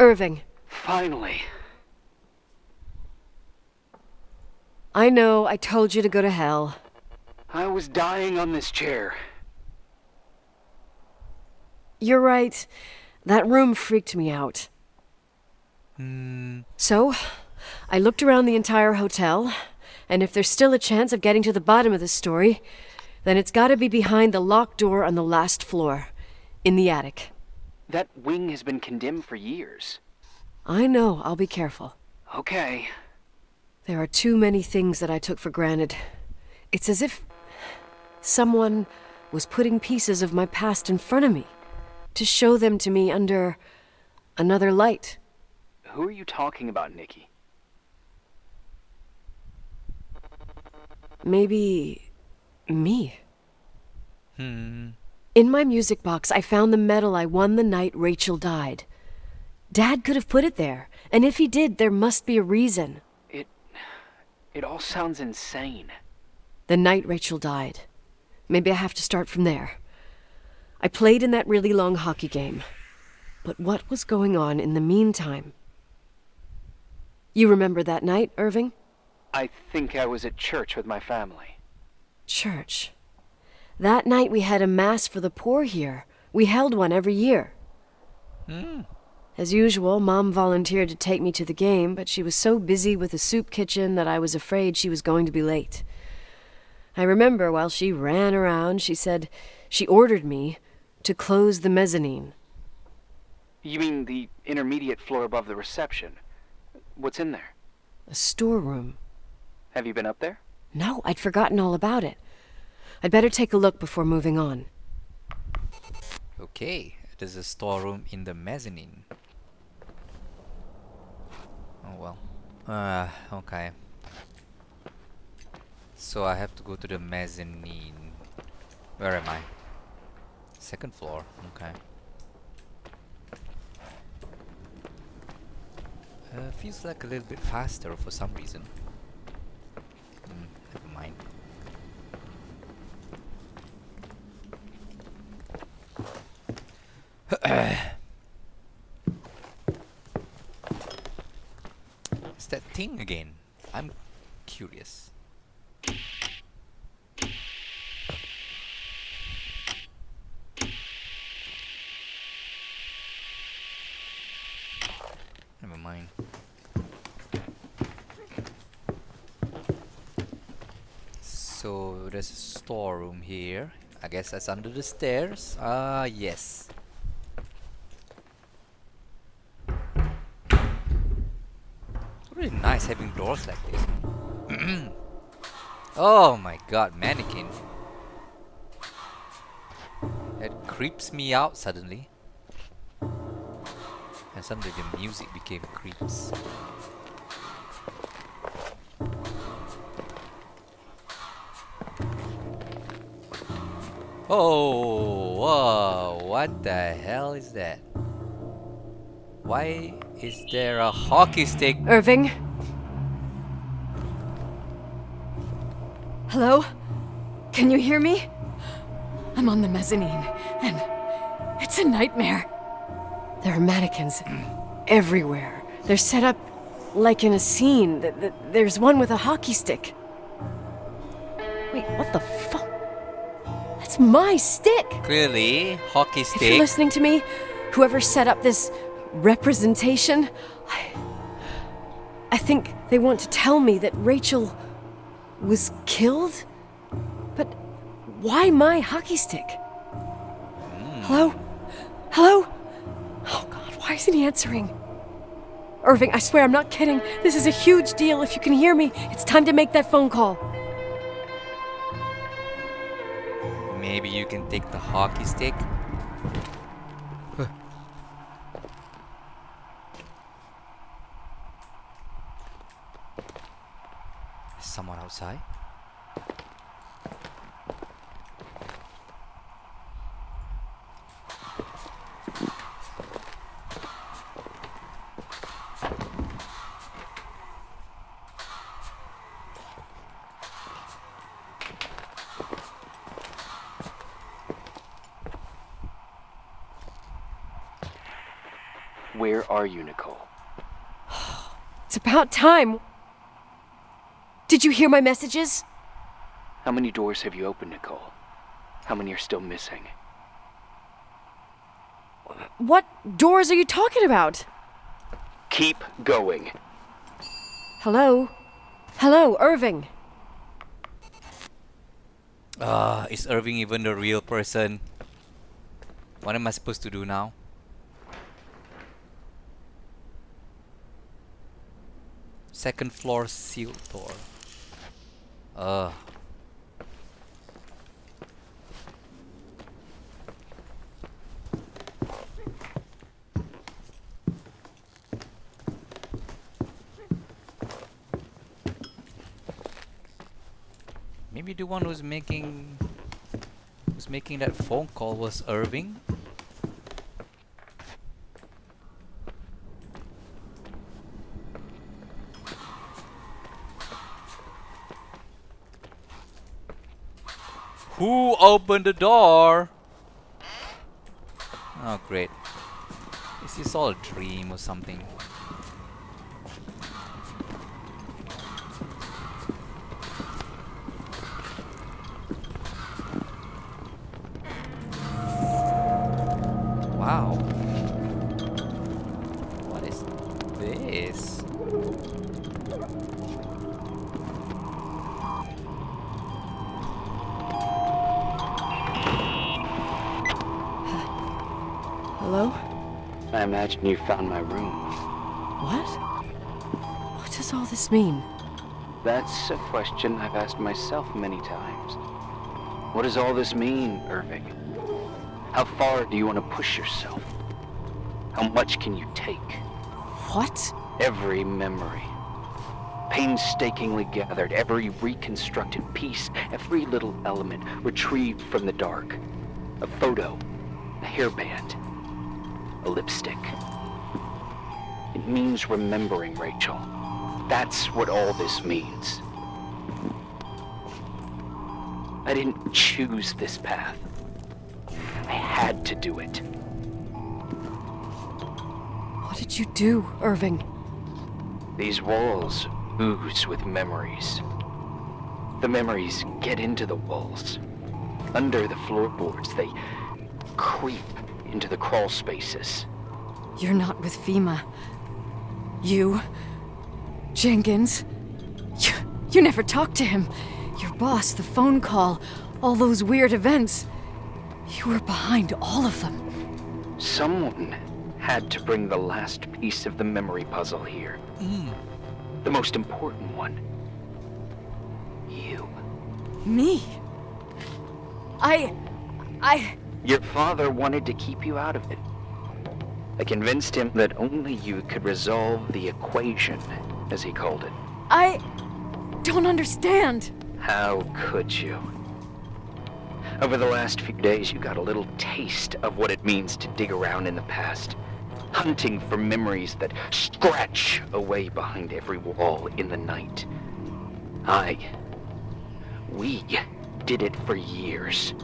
Irving. Finally. I know, I told you to go to hell. I was dying on this chair. You're right. That room freaked me out. So, I looked around the entire hotel, and if there's still a chance of getting to the bottom of this story, then it's gotta be behind the locked door on the last floor, in the attic. That wing has been condemned for years. I know, I'll be careful. Okay. There are too many things that I took for granted. It's as if someone was putting pieces of my past in front of me to show them to me under another light. Who are you talking about, Nikki? Maybe me. Hmm. In my music box, I found the medal I won the night Rachel died. Dad could have put it there, and if he did, there must be a reason. It all sounds insane. The night Rachel died. Maybe I have to start from there. I played in that really long hockey game. But what was going on in the meantime? You remember that night, Irving? I think I was at church with my family. Church. That night we had a mass for the poor here. We held one every year. As usual, Mom volunteered to take me to the game, but she was so busy with the soup kitchen that I was afraid she was going to be late. I remember while she ran around, she said she ordered me to close the mezzanine. You mean the intermediate floor above the reception? What's in there? A storeroom. Have you been up there? No, I'd forgotten all about it. I'd better take a look before moving on. Okay, there's a storeroom in the mezzanine. Oh well. Okay. So I have to go to the mezzanine. Where am I? Second floor. Okay. Feels like a little bit faster for some reason. Never mind. It's that thing again. I'm curious. Never mind. So there's a storeroom here. I guess that's under the stairs. Yes. Really nice having doors like this. Oh my god, mannequin. It creeps me out suddenly. And suddenly the music became creeps. Oh, whoa, what the hell is that? Why is there a hockey stick? Irving? Hello? Can you hear me? I'm on the mezzanine, and it's a nightmare. There are mannequins everywhere. They're set up like in a scene. There's one with a hockey stick. Wait, what the fuck? That's my stick! Clearly, hockey If you're stick. listening to me, whoever set up this representation, I think they want to tell me that Rachel was killed? But why my hockey stick? Hello? Hello? Oh god, why isn't he answering? Irving, I swear I'm not kidding. This is a huge deal. If you can hear me, it's time to make that phone call. Maybe you can take the hockey stick. Is someone outside? Where are you, Nicole? It's about time. Did you hear my messages? How many doors have you opened, Nicole? How many are still missing? What doors are you talking about? Keep going. Hello? Hello, Irving. Is Irving even the real person? What am I supposed to do now? Second floor sealed door. Maybe the one who's making that phone call was Irving? Who opened the door? Oh great. Is this all a dream or something? Wow. What is this? Hello? I imagine you found my room. What? What does all this mean? That's a question I've asked myself many times. What does all this mean, Irving? How far do you want to push yourself? How much can you take? What? Every memory, painstakingly gathered, every reconstructed piece, every little element retrieved from the dark. A photo, a hairband, a lipstick. It means remembering, Rachel. That's what all this means. I didn't choose this path. I had to do it. What did you do, Irving? These walls ooze with memories. The memories get into the walls. Under the floorboards, they creep into the crawl spaces. You're not with FEMA. You... Jenkins... You never talked to him. Your boss, the phone call, all those weird events. You were behind all of them. Someone had to bring the last piece of the memory puzzle here. The most important one. You. Me? I... Your father wanted to keep you out of it. I convinced him that only you could resolve the equation, as he called it. I don't understand. How could you? Over the last few days, you got a little taste of what it means to dig around in the past, hunting for memories that scratch away behind every wall in the night. We did it for years,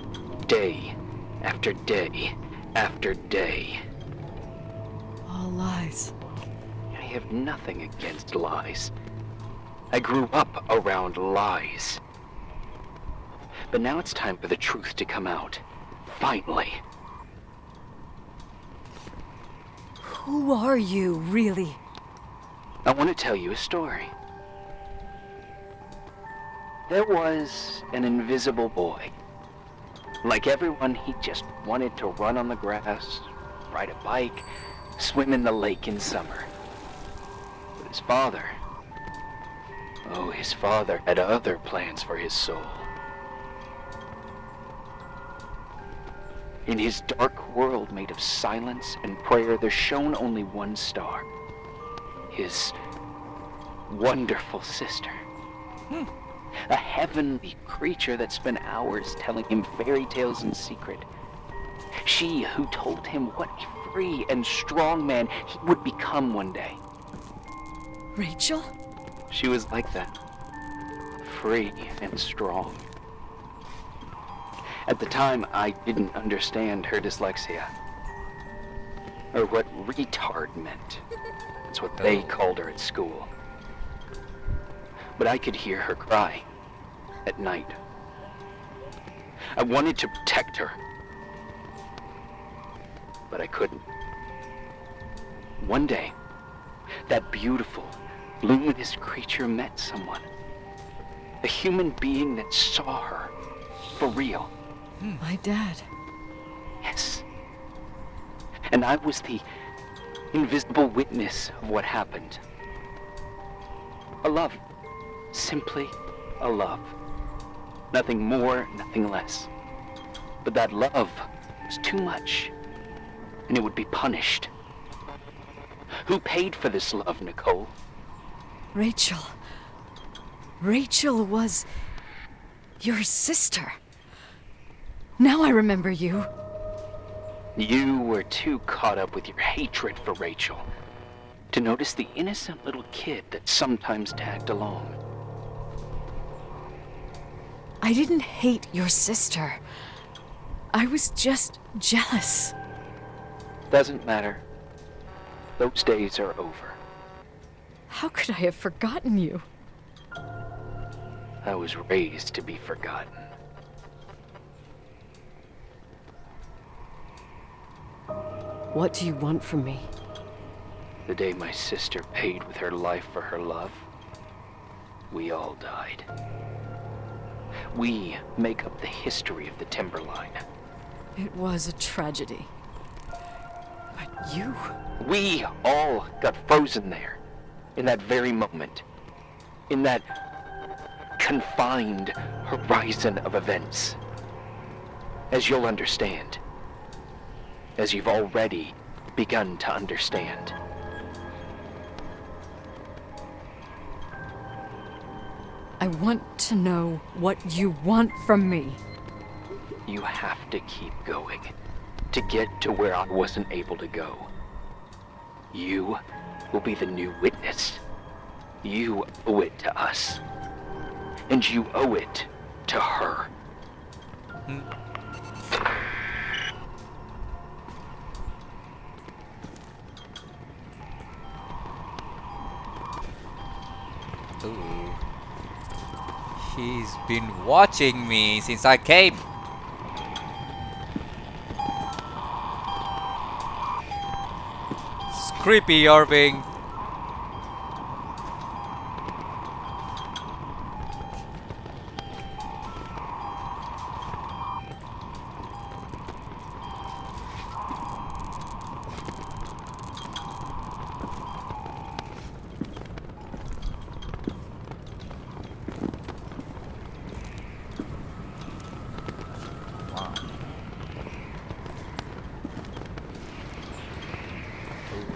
day after day after day. All lies. I have nothing against lies. I grew up around lies. But now it's time for the truth to come out. Finally. Who are you, really? I want to tell you a story. There was an invisible boy. Like everyone, he just wanted to run on the grass, ride a bike, swim in the lake in summer. But his father had other plans for his soul. In his dark world made of silence and prayer, there shone only one star. His wonderful sister. A heavenly creature that spent hours telling him fairy tales in secret. She who told him what a free and strong man he would become one day. Rachel? She was like that. Free and strong. At the time, I didn't understand her dyslexia. Or what retard meant. That's what they Oh. called her at school. But I could hear her cry at night. I wanted to protect her, but I couldn't. One day, that beautiful, luminous creature met someone. A human being that saw her for real. My dad. Yes. And I was the invisible witness of what happened. A love. Simply a love. Nothing more, nothing less. But that love was too much, and it would be punished. Who paid for this love, Nicole? Rachel. Rachel was your sister. Now I remember you. You were too caught up with your hatred for Rachel to notice the innocent little kid that sometimes tagged along. I didn't hate your sister. I was just jealous. Doesn't matter. Those days are over. How could I have forgotten you? I was raised to be forgotten. What do you want from me? The day my sister paid with her life for her love, we all died. We make up the history of the Timberline. It was a tragedy. But you... We all got frozen there, in that very moment. In that confined horizon of events. As you'll understand. As you've already begun to understand. I want to know what you want from me. You have to keep going to get to where I wasn't able to go. You will be the new witness. You owe it to us. And you owe it to her. Ooh. He's been watching me since I came. It's creepy, Irving.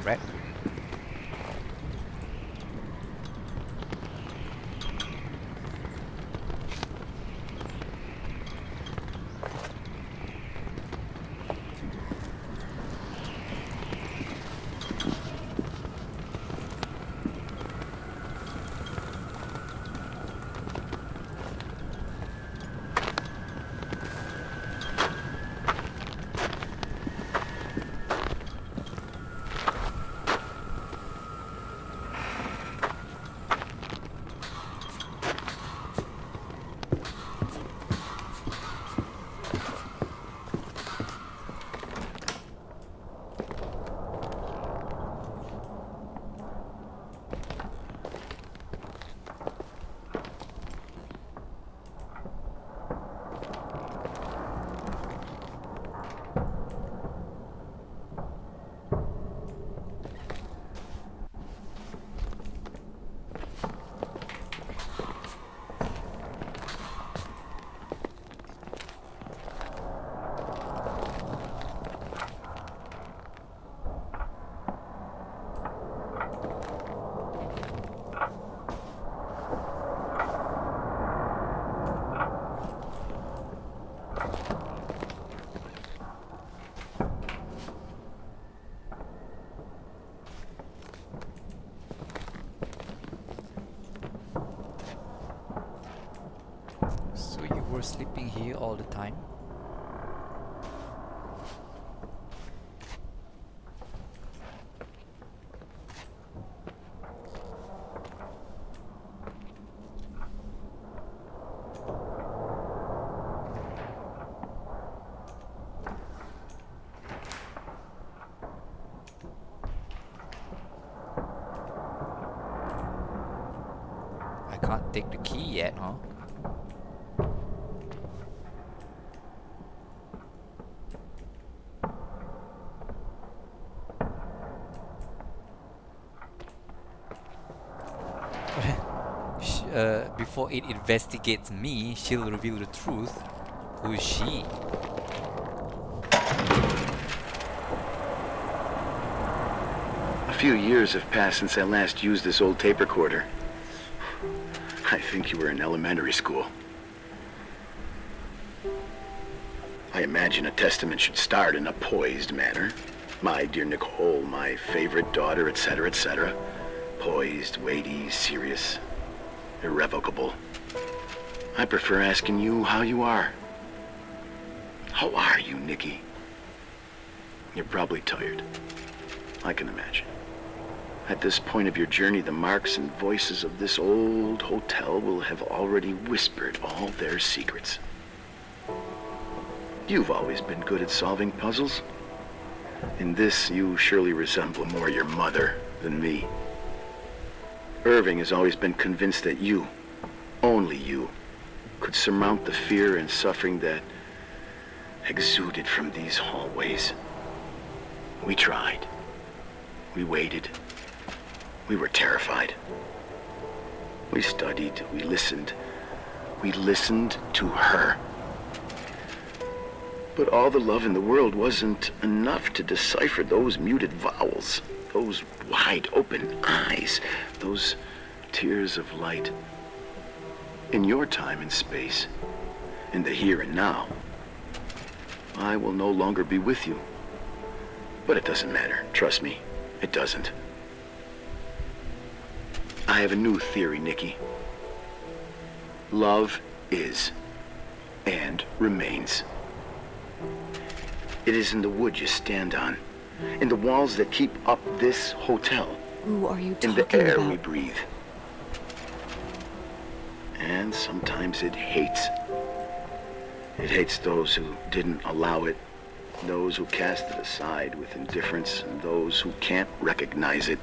Red. So you were sleeping here all the time? take the key yet, huh? Before it investigates me, she'll reveal the truth. Who is she? A few years have passed since I last used this old tape recorder. I think you were in elementary school. I imagine a testament should start in a poised manner. My dear Nicole, my favorite daughter, etc., etc. Poised, weighty, serious, irrevocable. I prefer asking you how you are. How are you, Nikki? You're probably tired. I can imagine. At this point of your journey, the marks and voices of this old hotel will have already whispered all their secrets. You've always been good at solving puzzles. In this, you surely resemble more your mother than me. Irving has always been convinced that you, only you, could surmount the fear and suffering that exuded from these hallways. We tried. We waited. We were terrified. We studied. We listened. We listened to her. But all the love in the world wasn't enough to decipher those muted vowels, those wide open eyes, those tears of light. In your time and space, in the here and now, I will no longer be with you. But it doesn't matter. Trust me, it doesn't. I have a new theory, Nikki. Love is and remains. It is in the wood you stand on, in the walls that keep up this hotel, Who are you in talking the air about? we breathe. And sometimes it hates. It hates those who didn't allow it, those who cast it aside with indifference, and those who can't recognize it.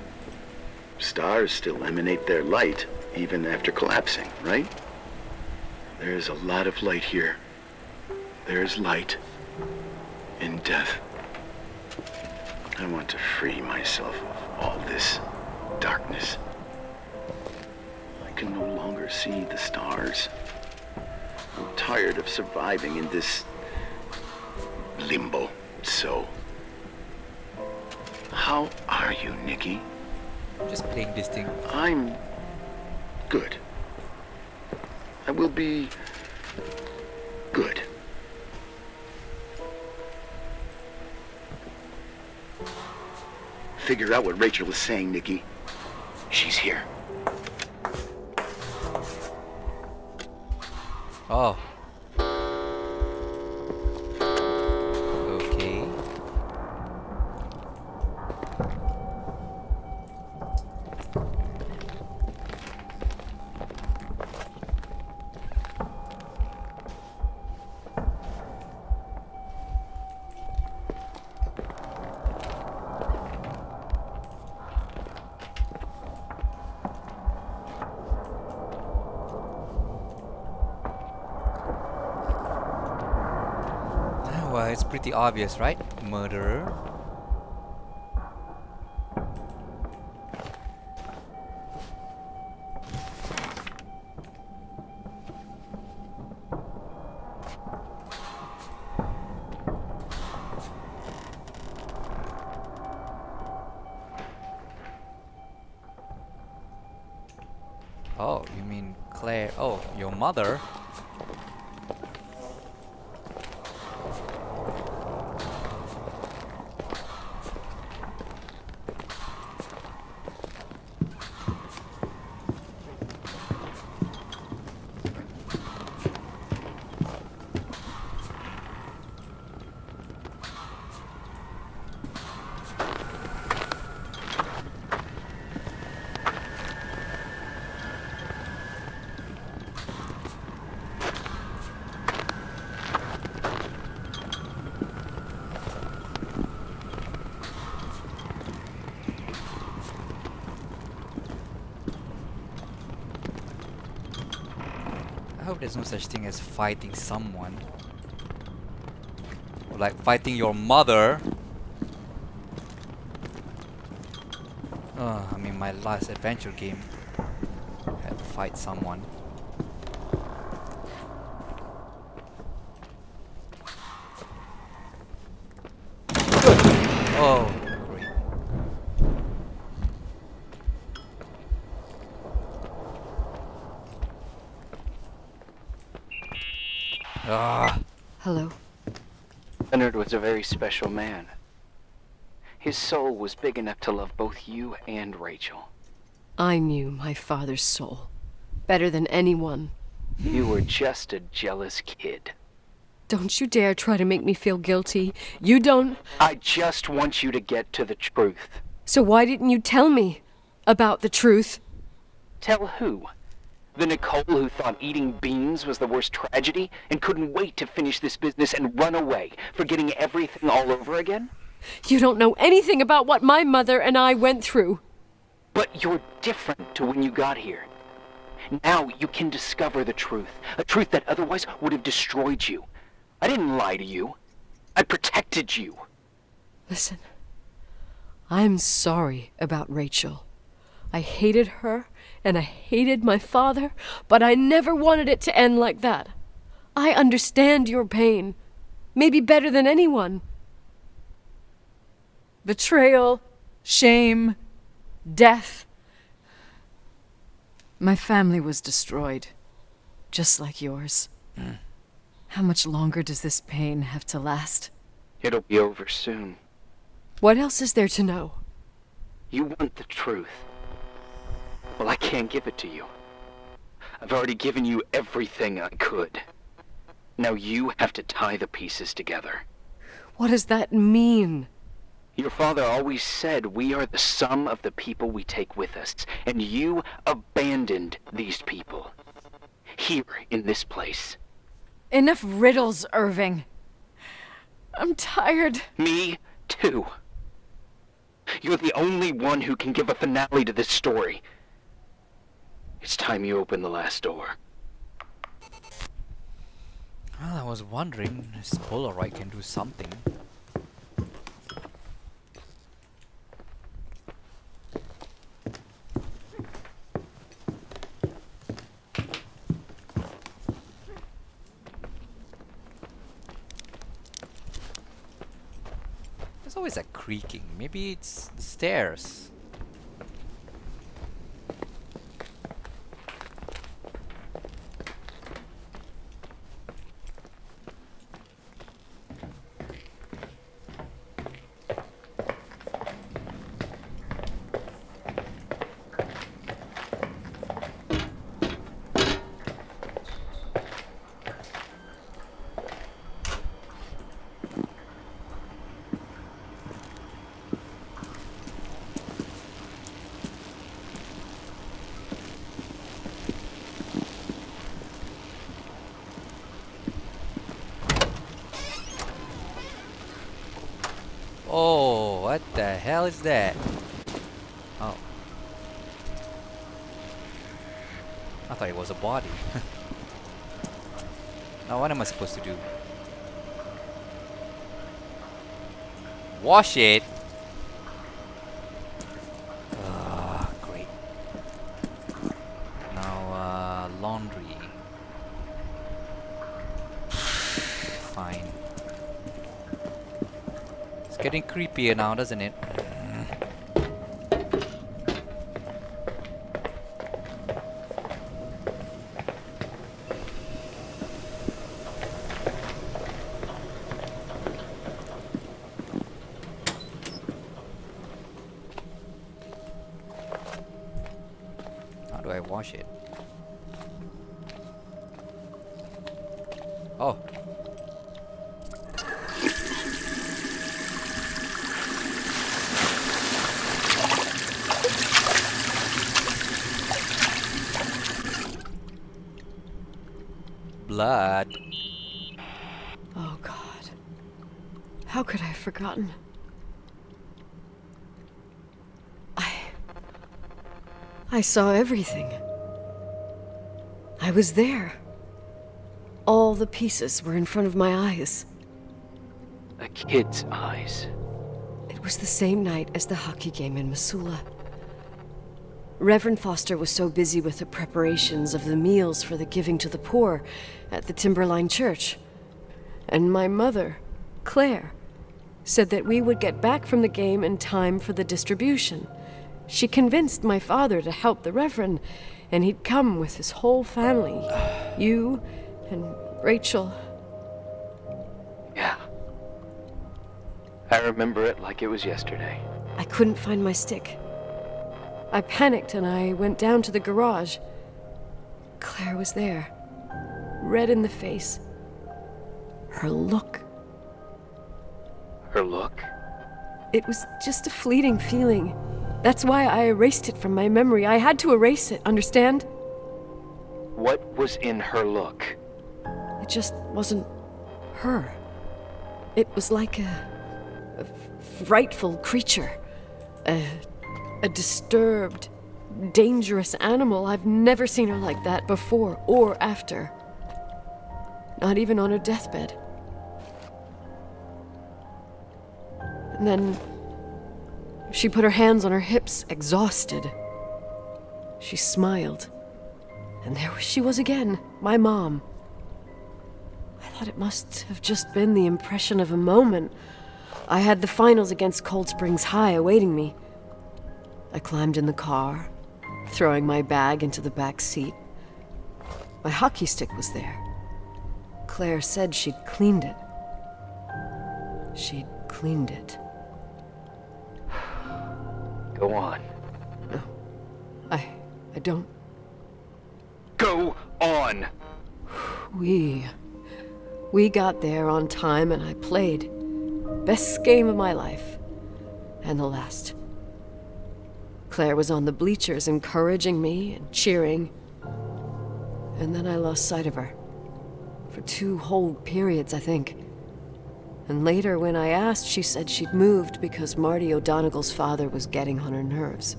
Stars still emanate their light, even after collapsing, right? There's a lot of light here. There's light in death. I want to free myself of all this darkness. I can no longer see the stars. I'm tired of surviving in this limbo. So, how are you, Nikki? Just playing this thing. I'm good. I will be good. Figure out what Rachel is saying, Nikki. She's here. Oh. Okay. Well, it's pretty obvious, right? Murderer. Oh, you mean Claire? Oh, your mother? hope there's no such thing as fighting someone. Or like fighting your mother. I mean, my last adventure game had to fight someone. Oh, great. Ah, Hello. Leonard was a very special man. His soul was big enough to love both you and Rachel. I knew my father's soul better than anyone. You were just a jealous kid. Don't you dare try to make me feel guilty. You don't. I just want you to get to the truth. So why didn't you tell me about the truth? Tell who? The Nicole who thought eating beans was the worst tragedy and couldn't wait to finish this business and run away, forgetting everything all over again? You don't know anything about what my mother and I went through. But you're different to when you got here. Now you can discover the truth, a truth that otherwise would have destroyed you. I didn't lie to you. I protected you. Listen, I'm sorry about Rachel. I hated her and I hated my father, but I never wanted it to end like that. I understand your pain, maybe better than anyone. Betrayal, shame, death. My family was destroyed, just like yours. How much longer does this pain have to last? It'll be over soon. What else is there to know? You want the truth. Well, I can't give it to you. I've already given you everything I could. Now you have to tie the pieces together. What does that mean? Your father always said we are the sum of the people we take with us, and you abandoned these people. Here, in this place. Enough riddles, Irving. I'm tired. Me, too. You're the only one who can give a finale to this story. It's time you open the last door. well, I was wondering if Polaroid can do something. There's always a creaking. Maybe it's the stairs. Oh, what the hell is that? Oh. I thought it was a body. Now what am I supposed to do? Wash it? Ah, great. Now, laundry. Fine. It's getting creepier now, doesn't it? How do I wash it? Oh. Blood. Oh, God. How could I have forgotten? I saw everything. I was there. all the pieces were in front of my eyes. A kid's eyes. It was the same night as the hockey game in Missoula. Reverend Foster was so busy with the preparations of the meals for the giving to the poor at the Timberline Church. And my mother, Claire, said that we would get back from the game in time for the distribution. She convinced my father to help the Reverend, and he'd come with his whole family. You and Rachel. Yeah. I remember it like it was yesterday. I couldn't find my stick. I panicked and I went down to the garage. Claire was there, red in the face. Her look. Her look? It was just a fleeting feeling. That's why I erased it from my memory. I had to erase it, understand? What was in her look? It just wasn't her. It was like a frightful creature. A disturbed, dangerous animal. I've never seen her like that before or after. Not even on her deathbed. And then she put her hands on her hips, exhausted. She smiled. And there she was again, my mom. I thought it must have just been the impression of a moment. I had the finals against Cold Springs High awaiting me. I climbed in the car, throwing my bag into the back seat. My hockey stick was there. Claire said she'd cleaned it. She'd cleaned it. Go on. No. I don't. Go on! We got there on time and I played. Best game of my life. And the last. Claire was on the bleachers encouraging me and cheering. And then I lost sight of her. For 2 whole periods, I think. And later, when I asked, she said she'd moved because Marty O'Donegal's father was getting on her nerves.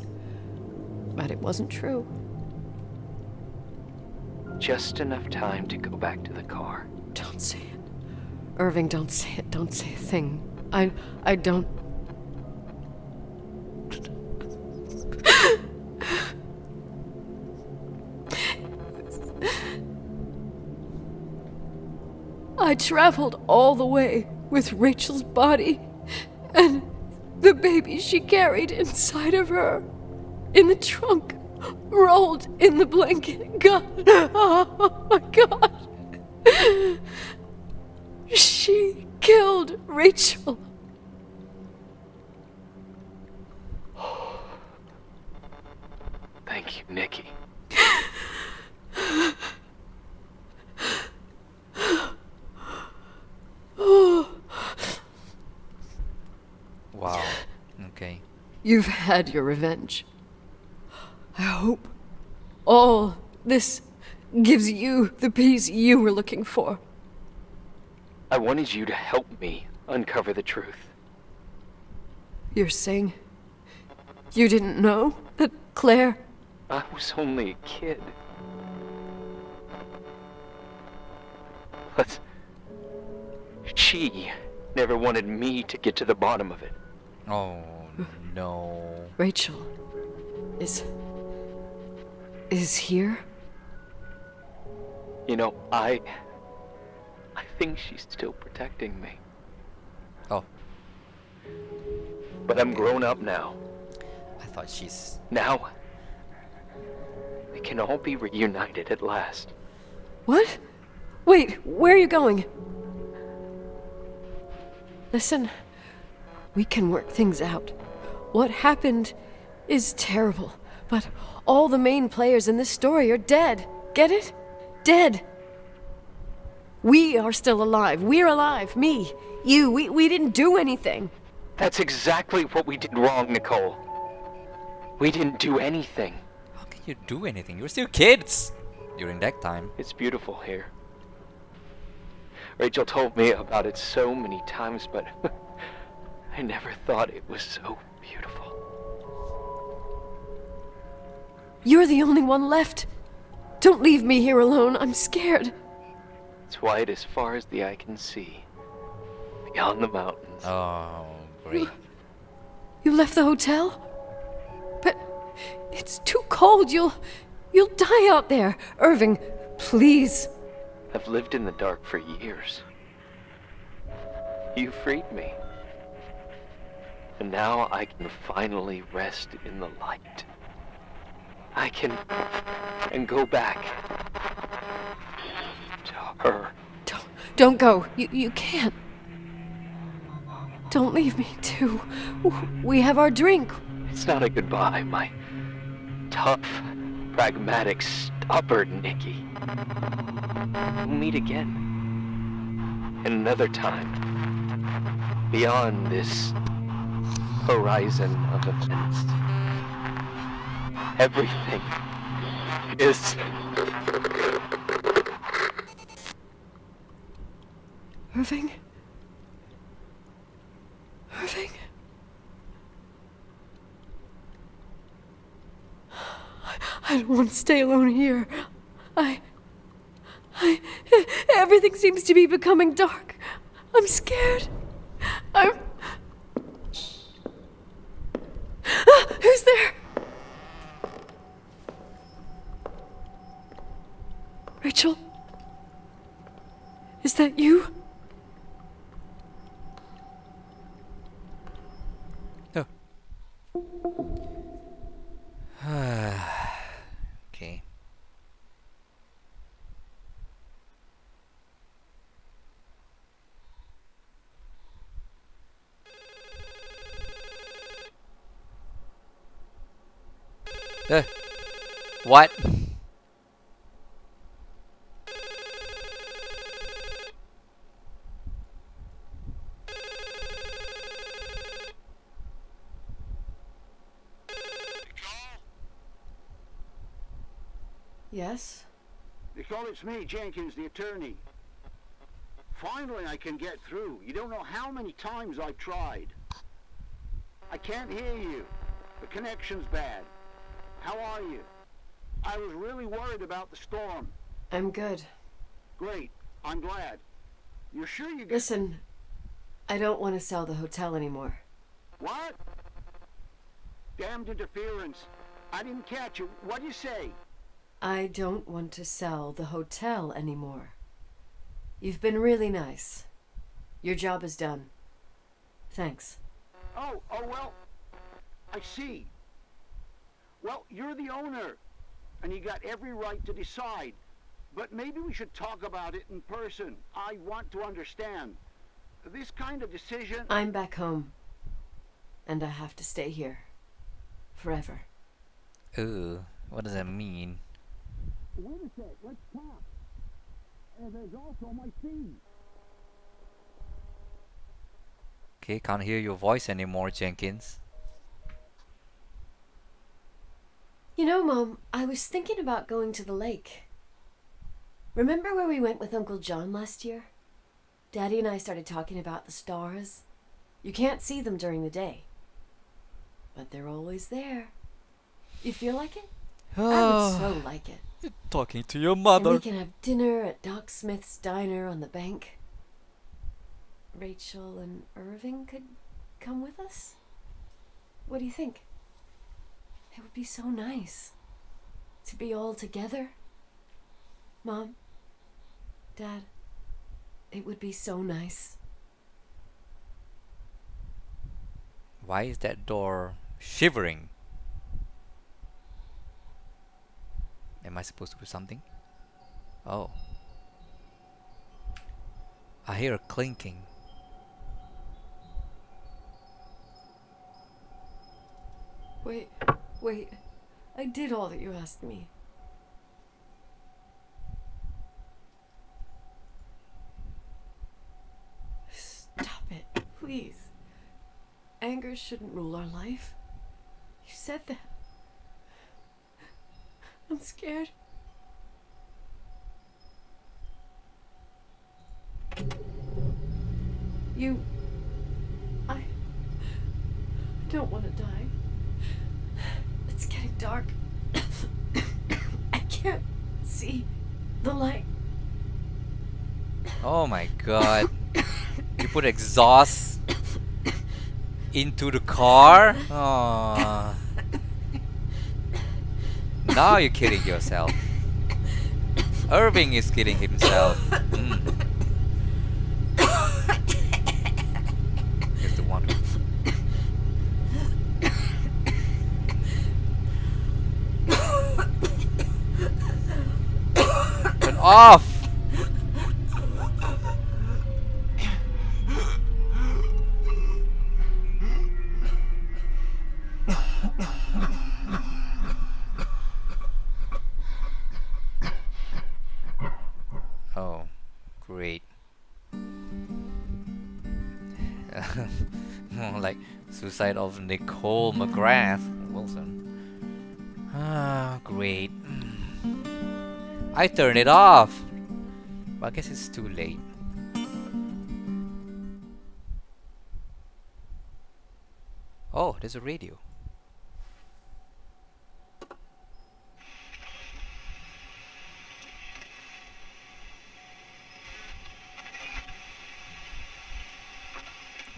But it wasn't true. Just enough time to go back to the car. Don't say it. Irving, don't say it. Don't say a thing. I don't... I traveled all the way with Rachel's body and the baby she carried inside of her in the trunk, rolled in the blanket. God, oh my God. She killed Rachel. Thank you, Nikki. Wow. Okay. You've had your revenge. I hope all this gives you the peace you were looking for. I wanted you to help me uncover the truth. You're saying you didn't know that Claire... I was only a kid. But she never wanted me to get to the bottom of it. Oh no. Rachel is here? You know, I think she's still protecting me. Oh, But I'm grown up now. I thought she's... Now, we can all be reunited at last. What? Wait, where are you going? Listen, we can work things out. What happened is terrible, but all the main players in this story are dead. Get it? Dead. We are still alive. We're alive. Me, you, we didn't do anything. That's exactly what we did wrong, Nicole. We didn't do anything. How can you do anything? You're still kids during that time. It's beautiful here. Rachel told me about it so many times, but I never thought it was so beautiful. You're the only one left. Don't leave me here alone. I'm scared. It's white as far as the eye can see. Beyond the mountains. Oh, great. You left the hotel? But it's too cold. You'll die out there. Irving, please. I've lived in the dark for years. You freed me. And now I can finally rest in the light. I can go back to her. Don't go. You can't. Don't leave me, too. We have our drink. It's not a goodbye, my tough, pragmatic, stubborn Nikki. We'll meet again. Another time. Beyond this horizon of events. Everything is... Irving? Irving? I don't want to stay alone here. Everything seems to be becoming dark. I'm scared. Who's there? Rachel? Is that you? Oh. Okay. What? Yes? Nicole, it's me, Jenkins, the attorney. Finally, I can get through. You don't know how many times I've tried. I can't hear you. The connection's bad. How are you? I was really worried about the storm. I'm good. Great. I'm glad. You're sure you get... Listen, I don't want to sell the hotel anymore. What? Damned interference. I didn't catch you. What'd you say? I don't want to sell the hotel anymore. You've been really nice. Your job is done. Thanks. Oh, well, I see. Well, you're the owner, and you got every right to decide. But maybe we should talk about it in person. I want to understand. This kind of decision... I'm back home. And I have to stay here. Forever. Ooh, what does that mean? Wait a sec, let's talk. There's also my fee. Okay, can't hear your voice anymore, Jenkins. You know, Mom, I was thinking about going to the lake. Remember where we went with Uncle John last year? Daddy and I started talking about the stars. You can't see them during the day. But they're always there. You feel like it? I would so like it. You're talking to your And mother. we can have dinner at Doc Smith's diner on the bank. Rachel and Irving could come with us? What do you think? It would be so nice to be all together. Mom, Dad, it would be so nice. Why is that door shivering? Am I supposed to do something? Oh. I hear a clinking. Wait. I did all that you asked me. Stop it, please. Anger shouldn't rule our life. You said that. I'm scared. I don't want to die. It's getting dark. I can't see the light. Oh my god. You put exhaust into the car? Oh. Now you're kidding yourself. Irving is kidding himself. Here's the one. Turn off! Oh, great. More like suicide of Nicole McGrath Wilson. Ah, great. I turned it off. But I guess it's too late. Oh, there's a radio.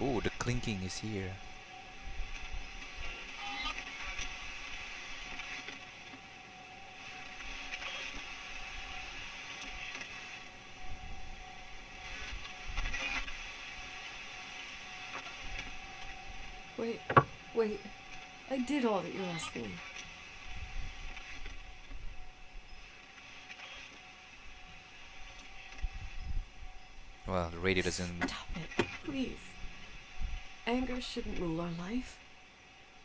Ooh, the clinking is here. Wait. I did all that you asked me. Well, the radio doesn't. Stop it, please. Anger shouldn't rule our life.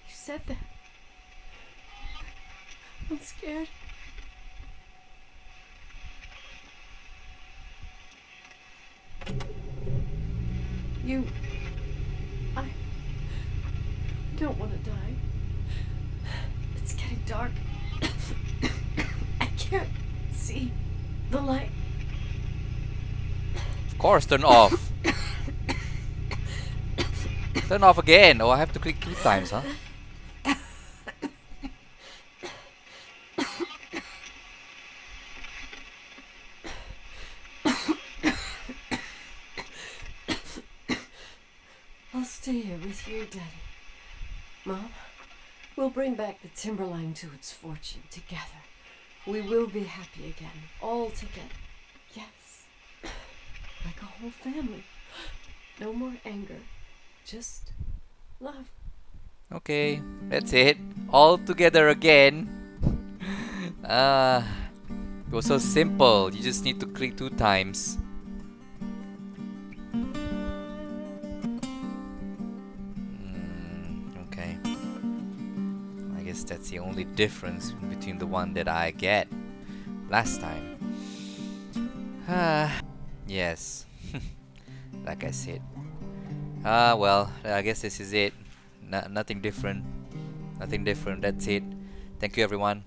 You said that. I'm scared. I don't want to die. It's getting dark. I can't see the light. Of course, turn off. Turn off again. Oh, I have to click 2 times, huh? I'll stay here with you, Daddy. Mom, we'll bring back the Timberline to its fortune together. We will be happy again, all together. Yes. Like a whole family. No more anger. Just love. Okay, that's it. All together again. It was so simple. You just need to click 2 times. Okay. I guess that's the only difference between the one that I get last time. Yes. Like I said. Well, I guess this is it. Nothing different. Nothing different. That's it. Thank you, everyone.